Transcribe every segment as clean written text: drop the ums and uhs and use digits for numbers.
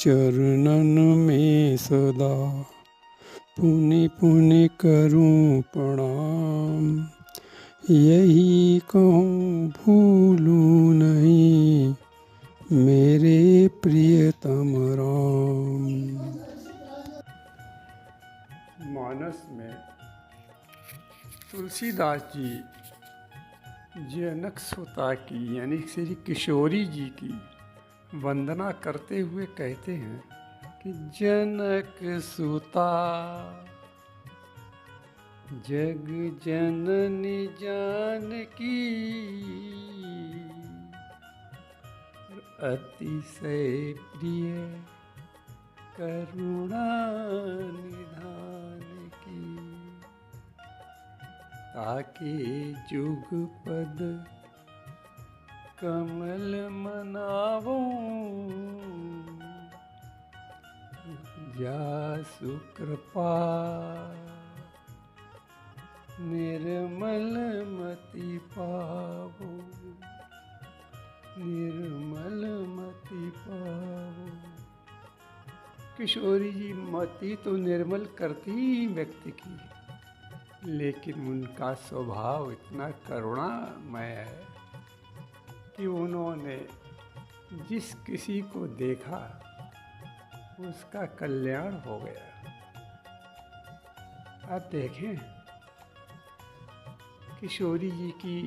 चरणन में सदा पुनि पुनि करूं प्रणाम। यही कहूँ भूलूं नहीं मेरे प्रियतम राम। मानस में तुलसीदास जी जनक सुता की यानी श्री किशोरी जी की वंदना करते हुए कहते हैं कि जनक सुता जग जननी जानकी अतिशय प्रिय करुणा निधान की। ताके जुग पद कमल मनावो जासु कृपा निर्मल मति पावो निर्मल मति पावो। किशोरी जी मति तो निर्मल करती ही व्यक्ति की, लेकिन उनका स्वभाव इतना करुणामय है कि उन्होंने जिस किसी को देखा उसका कल्याण हो गया। आप देखें किशोरी जी की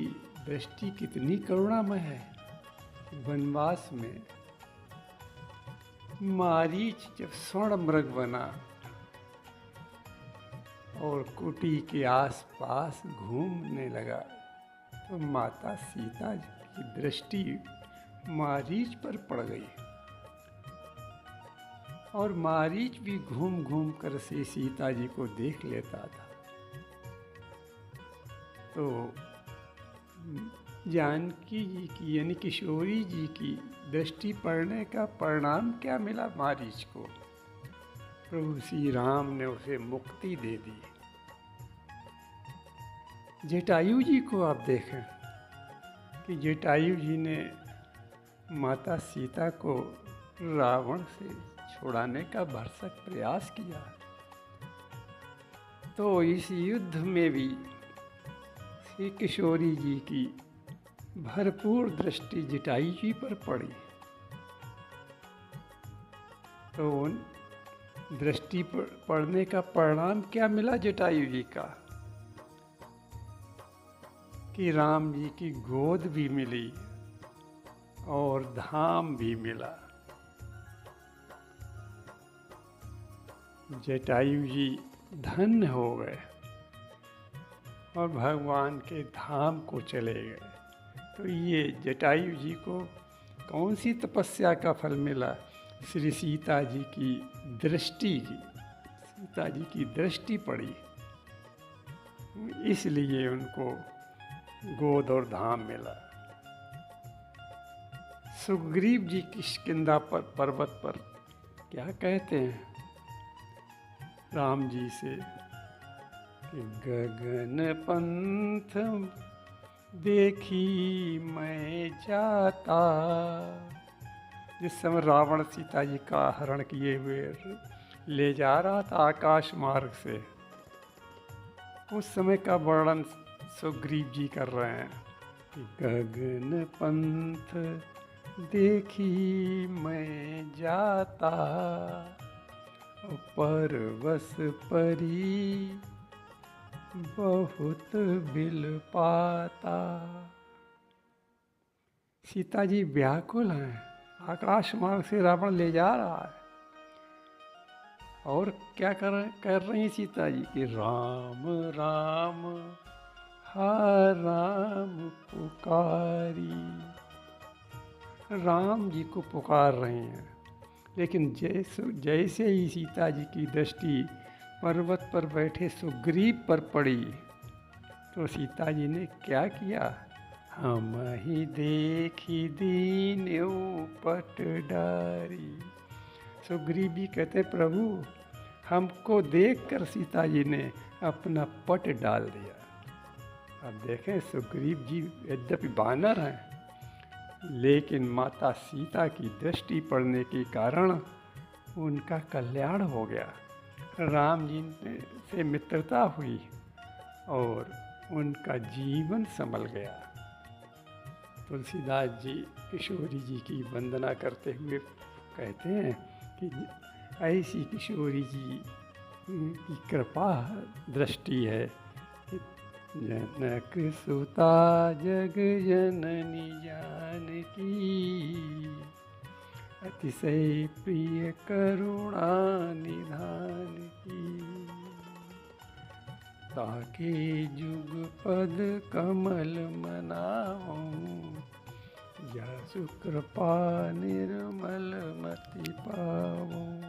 दृष्टि कितनी करुणामय है। वनवास में मारीच जब स्वर्ण मृग बना और कुटी के आसपास घूमने लगा तो माता सीता की दृष्टि मारीच पर पड़ गई और मारीच भी घूम घूम कर से सीता जी को देख लेता था। तो जानकी जी की यानी किशोरी जी की दृष्टि पड़ने का परिणाम क्या मिला मारीच को? प्रभु श्री राम ने उसे मुक्ति दे दी। जटायु जी को आप देखें कि जटायु जी ने माता सीता को रावण से छुड़ाने का भरसक प्रयास किया। तो इस युद्ध में भी श्री किशोरी जी की भरपूर दृष्टि जटायु जी पर पड़ी। तो उन दृष्टि पड़ने का परिणाम क्या मिला जटायु जी का कि राम जी की गोद भी मिली और धाम भी मिला। जटायु जी धन्य हो गए और भगवान के धाम को चले गए। तो ये जटायु जी को कौन सी तपस्या का फल मिला? श्री सीता जी की दृष्टि की, सीता जी की दृष्टि पड़ी, इसलिए उनको गोद और धाम मिला। सुग्रीव जी किष्किंधा पर्वत पर क्या कहते हैं राम जी से कि गगन पंथ देखी मैं जाता। जिस समय रावण सीता जी का हरण किए हुए ले जा रहा था आकाश मार्ग से, उस समय का वर्णन सुग्रीव जी कर रहे हैं कि गगन पंथ देखी मैं जाता परवश परी बहुत बिल पाता। सीता जी व्याकुल हैं, आकाश मार्ग से रावण ले जा रहा है और क्या कर रही सीता जी कि राम राम हा राम पुकारी, राम जी को पुकार रहे हैं। लेकिन जैसे ही सीता जी की दृष्टि पर्वत पर बैठे सुग्रीव पर पड़ी तो सीता जी ने क्या किया? हम ही देखी दीन्यो पट डारी। सुग्रीव जी कहते प्रभु हमको देखकर सीता जी ने अपना पट डाल दिया। अब देखें सुग्रीव जी यद्यपि वानर हैं लेकिन माता सीता की दृष्टि पड़ने के कारण उनका कल्याण हो गया। राम जी से मित्रता हुई और उनका जीवन संभल गया। तुलसीदास जी किशोरी जी की वंदना करते हुए कहते हैं कि ऐसी किशोरी जी की कृपा दृष्टि है कि जनक सुता जग जननी जानकी, अतिशय प्रिय करुणा निधान की। ताके जुग पद कमल मनाऊं, जसु कृपा निर्मल मति पाऊं।